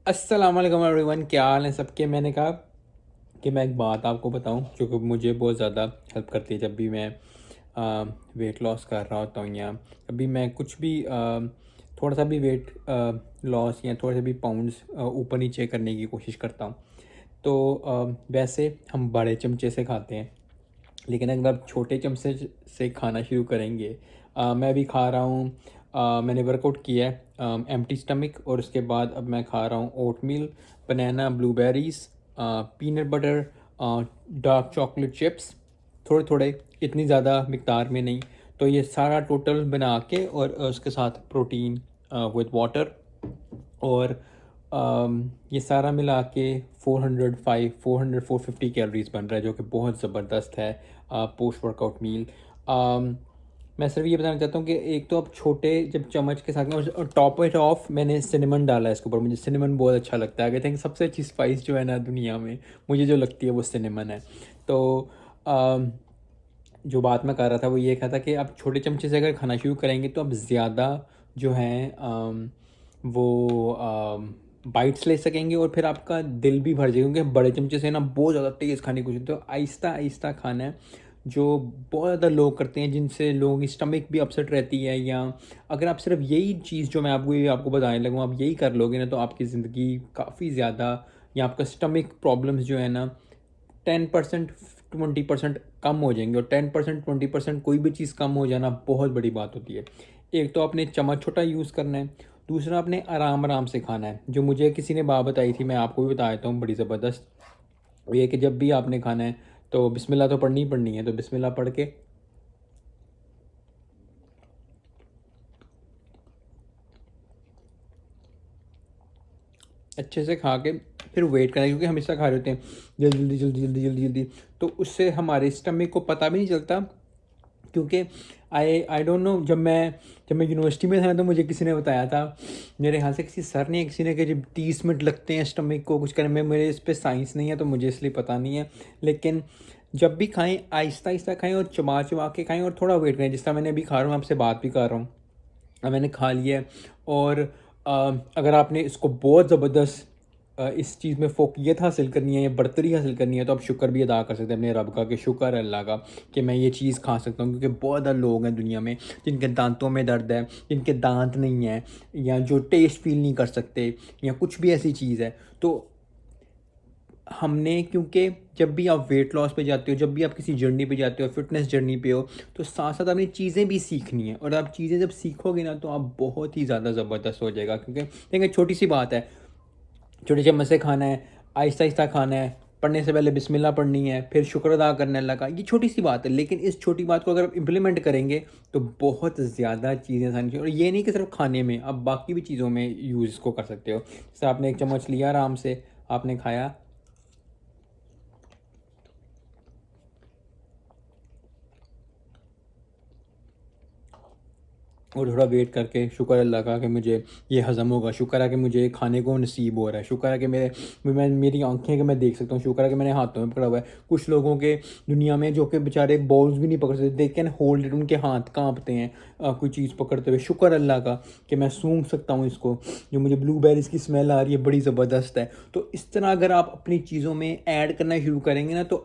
अस्सलाम वालेकुम एवरीवन, क्या हाल है सबके। मैंने कहा कि मैं एक बात आपको बताऊं जो कि मुझे बहुत ज़्यादा हेल्प करती है जब भी मैं वेट लॉस कर रहा होता हूँ या अभी मैं कुछ भी थोड़ा सा भी वेट लॉस या थोड़े से भी पाउंड्स ऊपर नीचे करने की कोशिश करता हूँ। तो वैसे हम बड़े चमचे से खाते हैं, लेकिन अगर आप छोटे चमचे से खाना शुरू करेंगे, मैं भी खा रहा हूँ। मैंने वर्कआउट किया है एम्प्टी स्टमक, और उसके बाद अब मैं खा रहा हूँ oatmeal, banana, blueberries, peanut butter, dark chocolate chips, थोड़े थोड़े, इतनी ज़्यादा मिकदार में नहीं। तो ये सारा टोटल बना के और उसके साथ प्रोटीन विद वाटर, और ये सारा मिला के 450 कैलोरीज बन रहा है, जो कि बहुत ज़बरदस्त है पोस्ट वर्कआउट मील। मैं सिर्फ ये बताना चाहता हूँ कि एक तो आप छोटे जब चम्मच के साथ में, और टॉप इट ऑफ मैंने सिनेमन डाला है इसके ऊपर। मुझे सिनेमन बहुत अच्छा लगता है। आई थिंक सबसे अच्छी स्पाइस जो है ना दुनिया में, मुझे जो लगती है वो सिनेमन है। तो um, जो बात मैं कर रहा था वो ये कहा था कि आप छोटे चमचे से अगर खाना शुरू करेंगे तो आप ज़्यादा जो है वो बाइट्स ले सकेंगे, और फिर आपका दिल भी भर जाएगा, क्योंकि बड़े चमचे से ना बहुत ज़्यादा तेज़ खाने की कोशिश। तो आहिस्ता आहिस्ता खाना है, जो बहुत ज़्यादा लोग करते हैं, जिनसे लोगों की स्टमक भी अपसेट रहती है। या अगर आप सिर्फ यही चीज़ जो मैं आपको बताने लगूँ, आप यही कर लोगे ना, तो आपकी ज़िंदगी काफ़ी ज़्यादा, या आपका स्टमक प्रॉब्लम्स जो है ना 10% 20% कम हो जाएंगे। और 10% 20% कोई भी चीज़ कम हो जाना बहुत बड़ी बात होती है। एक तो आपने चम्मच छोटा यूज़ करना है, दूसरा आपने आराम आराम से खाना है। जो मुझे किसी ने बात बताई थी, मैं आपको भी बता देता हूँ, बड़ी ज़बरदस्त। ये कि जब भी आपने खाना है तो बिस्मिल्लाह तो पढ़नी ही पढ़नी है। तो बिस्मिल्लाह पढ़ के अच्छे से खा के फिर वेट करना है, क्योंकि हमेशा खा रहे होते हैं जल्दी जल्दी जल्दी जल्दी जल्दी जल्दी। तो उससे हमारे स्टमक को पता भी नहीं चलता। क्योंकि आई डोंट नो, जब मैं यूनिवर्सिटी में था ना, तो मुझे किसी ने बताया था, मेरे यहाँ से किसी सर ने किसी ने, कि जब 30 मिनट लगते हैं स्टमक को कुछ करने में। मेरे इस पर साइंस नहीं है तो मुझे इसलिए पता नहीं है। लेकिन जब भी खाएं आहिस्ता आहिस्ता खाएं, और चबा चबा के खाएं, और थोड़ा वेट करें। जिस तरह मैंने अभी खा रहा हूँ, आपसे बात भी कर रहा हूँ, अब मैंने खा लिया है। और अगर आपने इसको बहुत ज़बरदस्त इस चीज़ में फ़ोकियत हासिल करनी है या बढ़तरी हासिल करनी है, तो आप शुक्र भी अदा कर सकते हैं अपने रब का, कि शुक्र है अल्लाह का कि मैं ये चीज़ खा सकता हूँ। क्योंकि बहुत ज़्यादा लोग हैं दुनिया में जिनके दांतों में दर्द है, जिनके दांत नहीं है, या जो टेस्ट फील नहीं कर सकते, या कुछ भी ऐसी चीज़ है। तो हमने, क्योंकि जब भी आप वेट लॉस पे जाते हो, जब भी आप किसी जर्नी पे जाते हो, फिटनेस जर्नी पे हो, तो साथ साथ आपने चीज़ें भी सीखनी है। और आप चीज़ें जब सीखोगे ना, तो आप बहुत ही ज़्यादा ज़बरदस्त हो जाएगा। क्योंकि देखिए, छोटी सी बात है, छोटे चम्मच से खाना है, आहिस्ता आहिस्ता खाना है, पढ़ने से पहले बिस्मिल्लाह पढ़नी है, फिर शुक्र अदा करना है अल्लाह का। ये छोटी सी बात है, लेकिन इस छोटी बात को अगर आप इम्प्लीमेंट करेंगे तो बहुत ज़्यादा चीज़ें आसानी से। और ये नहीं कि सिर्फ खाने में, आप बाकी भी चीज़ों में यूज़ इसको कर सकते हो। जैसे आपने एक चम्मच लिया, आराम से आपने खाया, और थोड़ा वेट करके शुक्र अल्लाह का कि मुझे ये हज़म होगा, शुक्र है कि मुझे खाने को नसीब हो रहा है, शुक्र है कि मेरी आंखें कि मैं देख सकता हूँ, शुक्र है कि मैंने हाथों में पकड़ा हुआ है। कुछ लोगों के दुनिया में जो कि बेचारे बॉल्स भी नहीं पकड़ सकते, दे कैन होल्ड इट, उनके हाथ कांपते हैं कोई चीज़ पकड़ते हुए। शुक्र अल्लाह का कि मैं सूंघ सकता हूँ इसको, जो मुझे ब्लूबेरीज़ की स्मेल आ रही है, बड़ी ज़बरदस्त है। तो इस तरह अगर आप अपनी चीज़ों में ऐड करना शुरू करेंगे ना, तो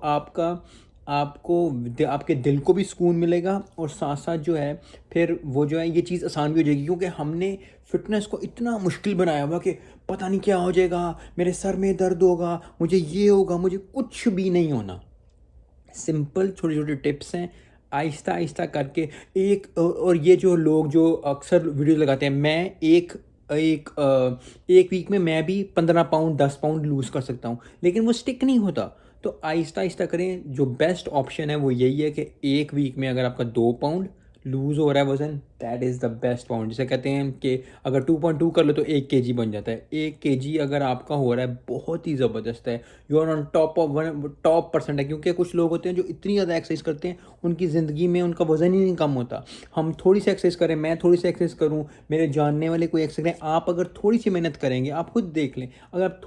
आपके दिल को भी सुकून मिलेगा, और साथ साथ जो है फिर वो जो है ये चीज़ आसान भी हो जाएगी। क्योंकि हमने फ़िटनेस को इतना मुश्किल बनाया हुआ कि पता नहीं क्या हो जाएगा, मेरे सर में दर्द होगा, मुझे ये होगा, मुझे कुछ भी नहीं होना। सिंपल छोटे छोटे टिप्स हैं, आहिस्ता आहिस्ता करके। और ये जो लोग जो अक्सर वीडियो लगाते हैं, मैं एक वीक में मैं भी 15 पाउंड 10 पाउंड लूज़ कर सकता हूँ, लेकिन वो स्टिक नहीं होता। तो आहिस्ता आहिस्ता करें। जो बेस्ट ऑप्शन है वो यही है कि एक वीक में अगर आपका 2 पाउंड लूज़ हो रहा है वज़न, that is the best pound. जिसे कहते हैं कि अगर 2.2 कर लो तो 1 kg बन जाता है। 1 kg अगर आपका हो रहा है, बहुत ही ज़बरदस्त है। You are on top percent है। क्योंकि कुछ लोग होते हैं जो इतनी ज़्यादा एक्सरसाइज करते हैं, उनकी ज़िंदगी में उनका वज़न ही नहीं कम होता। हम थोड़ी सी एक्सरसाइज करें, मैं थोड़ी सी एक्सरसाइज करूँ, मेरे जानने वाले कोई एक्सरसाइज करें, आप अगर थोड़ी सी मेहनत करेंगे, आप खुद देख लें, अगर आप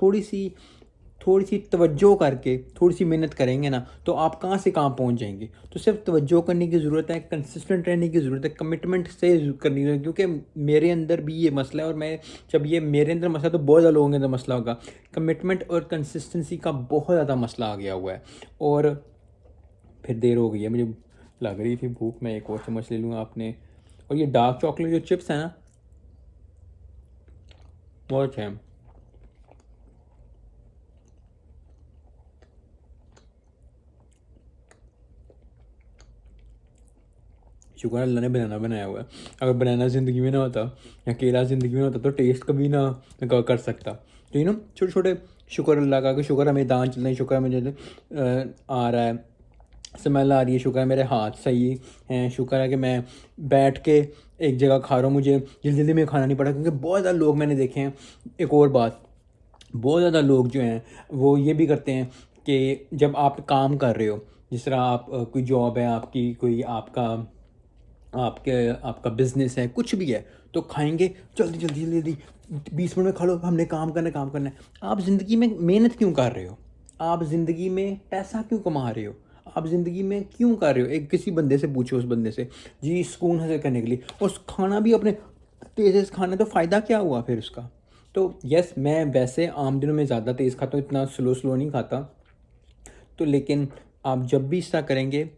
थोड़ी सी तवज्जो करके थोड़ी सी मेहनत करेंगे ना, तो आप कहाँ से कहाँ पहुँच जाएंगे। तो सिर्फ तवज्जो करने की ज़रूरत है, कंसिस्टेंट रहने की ज़रूरत है, कमिटमेंट से करनी है, क्योंकि मेरे अंदर भी ये मसला है। और मैं जब ये मेरे अंदर मसला, तो बहुत ज़्यादा लोगों के अंदर मसला होगा। कमिटमेंट और कंसिस्टेंसी का बहुत ज़्यादा मसला आ गया हुआ है। और फिर देर हो गई है, मुझे लग रही थी भूख, मैं एक और चम्मच ले लूँगा आपने। और ये डार्क चॉकलेट जो चिप्स हैं ना, बहुत अच्छे हैं। शुक्र है अल्लाह ने बनाना बनाया हुआ है। अगर बनाना ज़िंदगी में ना होता या केला ज़िंदगी में होता, तो टेस्ट कभी ना कर सकता। तो छोटे छोटे शुक्र अल्लाह का, कि शुक्र है मेरे दांत चल रहे हैं, शुक्र है मुझे आ रहा है, स्मेल आ रही है, शुक्र है मेरे हाथ सही हैं, शुक्र है कि मैं बैठ के एक जगह खा रहा हूँ, मुझे जल्दी जल्दी में खाना नहीं पड़ा। क्योंकि बहुत ज़्यादा लोग मैंने देखे हैं, एक और बात, बहुत ज़्यादा लोग जो हैं वो ये भी करते हैं कि जब आप काम कर रहे हो, जिस तरह आप कोई जॉब है आपकी, कोई आपका आपके आपका बिज़नेस है, कुछ भी है, तो खाएंगे जल्दी जल्दी जल्दी जल्दी, 20 मिनट में खा लो, हमने काम करना है। आप ज़िंदगी में मेहनत क्यों कर रहे हो? आप ज़िंदगी में पैसा क्यों कमा रहे हो? आप ज़िंदगी में क्यों कर रहे हो? एक किसी बंदे से पूछो, उस बंदे से, जी सुकून हासिल करने के लिए, और खाना भी अपने तेज़ तेज़ खाना, तो फ़ायदा क्या हुआ फिर उसका? तो यस, मैं वैसे आम दिनों में ज़्यादा तेज़ खाता हूँ, इतना स्लो स्लो नहीं खाता। तो लेकिन आप जब भी इस तरह करेंगे,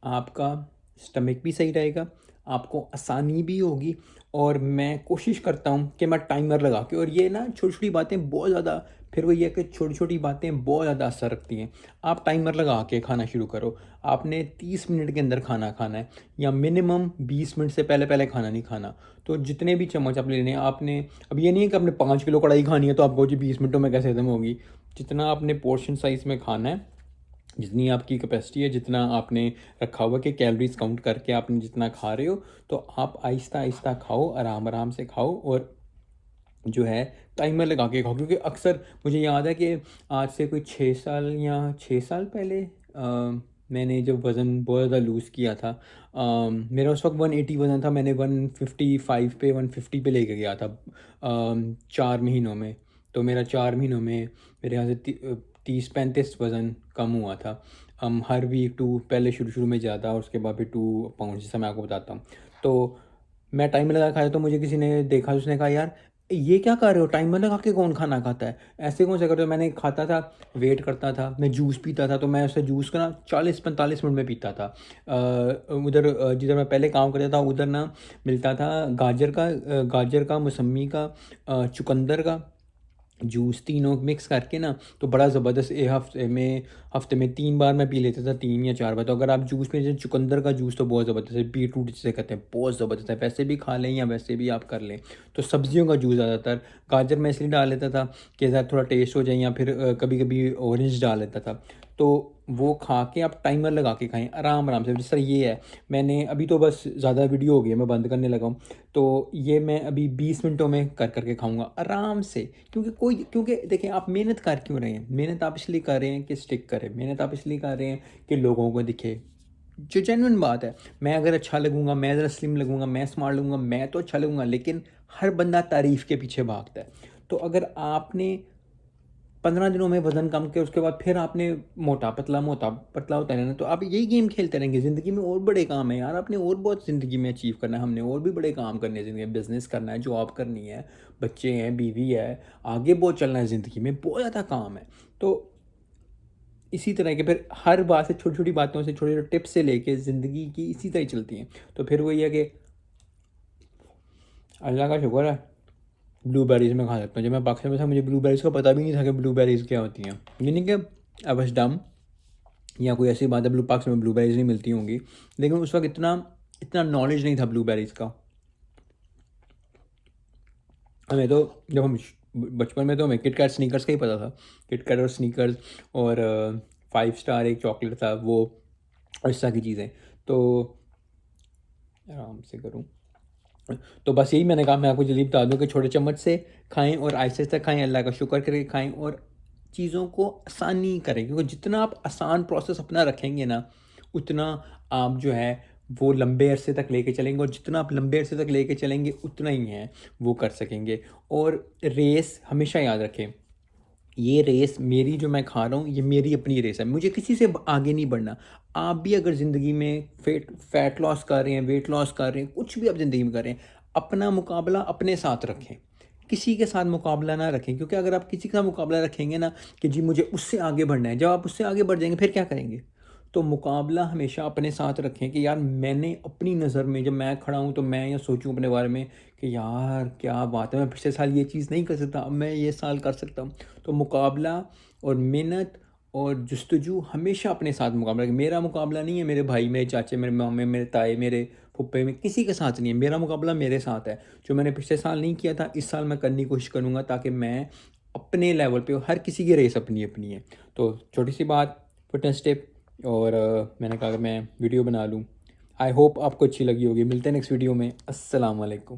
आपका स्टमक भी सही रहेगा, आपको आसानी भी होगी। और मैं कोशिश करता हूँ कि मैं टाइमर लगा के, और ये ना छोटी छोटी बातें बहुत ज़्यादा, फिर वो ये है कि छोटी छोटी बातें बहुत ज़्यादा असर रखती हैं। आप टाइमर लगा के खाना शुरू करो। आपने 30 मिनट के अंदर खाना खाना है, या मिनिमम 20 मिनट से पहले पहले खाना नहीं खाना। तो जितने भी चम्मच आप लेने हैं आपने, अब ये नहीं है कि आपने 5 किलो कढ़ाई खानी है तो आपको जी 20 मिनटों में कैसे खत्म होगी। जितना आपने पोर्शन साइज़ में खाना है, जितनी आपकी कैपेसिटी है, जितना आपने रखा हुआ कि कैलोरीज काउंट करके आपने जितना खा रहे हो, तो आप आहिस्ता आहिस्ता खाओ, आराम आराम से खाओ। और जो है टाइमर लगा के खाओ। क्योंकि अक्सर मुझे याद है कि आज से कोई 6 साल या 6 साल पहले मैंने जब वज़न बहुत ज़्यादा लूज़ किया था, मेरा उस वक्त 180 वज़न था, मैंने 155 पे 150 पे लेके गया था 4 महीनों में। तो मेरा 4 महीनों में मेरे यहाँ से 30-35 वज़न कम हुआ था। हर वीक 2, पहले शुरू शुरू में ज़्यादा, और उसके बाद फिर 2 पाउंड, जैसा मैं आपको बताता हूँ। तो मैं टाइमर लगा खाया, तो मुझे किसी ने देखा, उसने कहा यार ये क्या कर रहे हो, टाइमर लगा के कौन खाना खाता है, ऐसे कौन से करते हो। मैंने खाता था, वेट करता था, मैं जूस पीता था, तो मैं उससे जूस का ना 40-45 मिनट में पीता था। उधर जिधर मैं पहले काम करता था, उधर ना मिलता था गाजर का, मौसमी का, चुकंदर का जूस, तीनों मिक्स करके ना, तो बड़ा ज़बरदस्त, एक हफ्ते में 3 बार मैं पी लेता था, 3 या 4 बार। तो अगर आप जूस में, जैसे चुकंदर का जूस तो बहुत ज़बरदस्त है, बीटरूट जिसे कहते हैं, बहुत ज़बरदस्त है, वैसे भी खा लें या वैसे भी आप कर लें। तो सब्जियों का जूस ज़्यादातर, गाजर मैं इसलिए डाल लेता था कि ज़रा थोड़ा टेस्ट हो जाए, या फिर कभी कभी ऑरेंज डाल लेता था। तो वो खा के आप टाइमर लगा के खाएं, आराम आराम से। जिस तरह ये है, मैंने अभी तो बस ज़्यादा वीडियो हो गई है, मैं बंद करने लगा हूँ। तो ये मैं अभी 20 मिनटों में कर करके खाऊंगा आराम से। क्योंकि देखें, आप मेहनत कर क्यों रहे हैं? मेहनत आप इसलिए कर रहे हैं कि स्टिक करें, मेहनत आप इसलिए कर रहे हैं कि लोगों को दिखे। जो जेन्युइन बात है, मैं अगर अच्छा लगूंगा, मैं ज़रा स्लिम लगूंगा, मैं स्मार्ट लगूंगा, मैं तो अच्छा लगूंगा, लेकिन हर बंदा तारीफ़ के पीछे भागता है। तो अगर आपने 15 दिनों में वजन कम किया, उसके बाद फिर आपने मोटा पतला होता रहना, तो आप यही गेम खेलते रहेंगे। ज़िंदगी में और बड़े काम है यार, आपने और बहुत ज़िंदगी में अचीव करना है, हमने और भी बड़े काम करने हैं ज़िंदगी में, बिज़नेस करना है, जॉब करनी है, बच्चे हैं, बीवी है, आगे बहुत चलना है, ज़िंदगी में बहुत ज़्यादा काम है। तो इसी तरह के फिर हर बात से, छोटी छोटी बातों से, छोटे छोटे टिप्स से लेके ज़िंदगी की इसी तरह ही चलती हैं। तो फिर वही है कि अल्लाह का शुक्र है, ब्लूबेरीज़ में खा सकता हूँ। जब मैं पाकिस्तान में था, मुझे ब्लूबेरीज़ का पता भी नहीं था कि ब्लूबेरीज़ क्या होती हैं। यानी कि आई वाज डम, या कोई ऐसी बात है, ब्लू पाकिस्तान में ब्लूबेरीज़ नहीं मिलती होंगी, लेकिन उस वक्त इतना इतना नॉलेज नहीं था ब्लूबेरीज़ का। हमें तो जब हम बचपन में, तो हमें किटकैट स्नीकर्स का ही पता था, किटकैट और स्नीकर्स, और 5 स्टार एक चॉकलेट था वो, इस तरह की चीज़ें। तो आराम से करूँ, तो बस यही मैंने कहा, मैं आपको जल्दी बता दूं कि छोटे चम्मच से खाएं और आहिस्ते आहिस्ते खाएं, अल्लाह का शुक्र करके खाएं, और चीज़ों को आसानी करें। क्योंकि जितना आप आसान प्रोसेस अपना रखेंगे ना, उतना आप जो है वो लंबे अरसे तक लेके चलेंगे, और जितना आप लंबे अरसे तक लेके चलेंगे, उतना ही है वो कर सकेंगे। और रेस हमेशा याद रखें, ये रेस मेरी जो मैं खा रहा हूँ, ये मेरी अपनी रेस है, मुझे किसी से आगे नहीं बढ़ना। आप भी अगर ज़िंदगी में फैट लॉस कर रहे हैं, वेट लॉस कर रहे हैं, कुछ भी आप ज़िंदगी में कर रहे हैं, अपना मुकाबला अपने साथ रखें, किसी के साथ मुकाबला ना रखें। क्योंकि अगर आप किसी का मुकाबला रखेंगे ना कि जी मुझे उससे आगे बढ़ना है, जब आप उससे आगे बढ़ जाएंगे फिर क्या करेंगे? तो मुकाबला हमेशा अपने साथ रखें कि यार मैंने अपनी नज़र में जब मैं खड़ा हूँ तो मैं ये सोचूँ अपने बारे में कि यार क्या बात है, मैं पिछले साल ये चीज़ नहीं कर सकता, अब मैं ये साल कर सकता हूँ। तो मुकाबला और मेहनत और जस्तजू हमेशा अपने साथ मुकाबला, मेरा मुकाबला नहीं है मेरे भाई, मेरे चाचे, मेरे मामे, मेरे ताए, मेरे फुप्पे में, किसी के साथ नहीं है। मेरा मुकाबला मेरे साथ है। जो मैंने पिछले साल नहीं किया था, इस साल मैं करने की कोशिश करूँगा ताकि मैं अपने लेवल पे, हर किसी की रेस अपनी अपनी है। तो छोटी सी बात, फिटनेस टिप, और मैंने कहा कि मैं वीडियो बना लूँ। आई होप आपको अच्छी लगी होगी। मिलते हैं नेक्स्ट वीडियो में। अस्सलाम वालेकुम।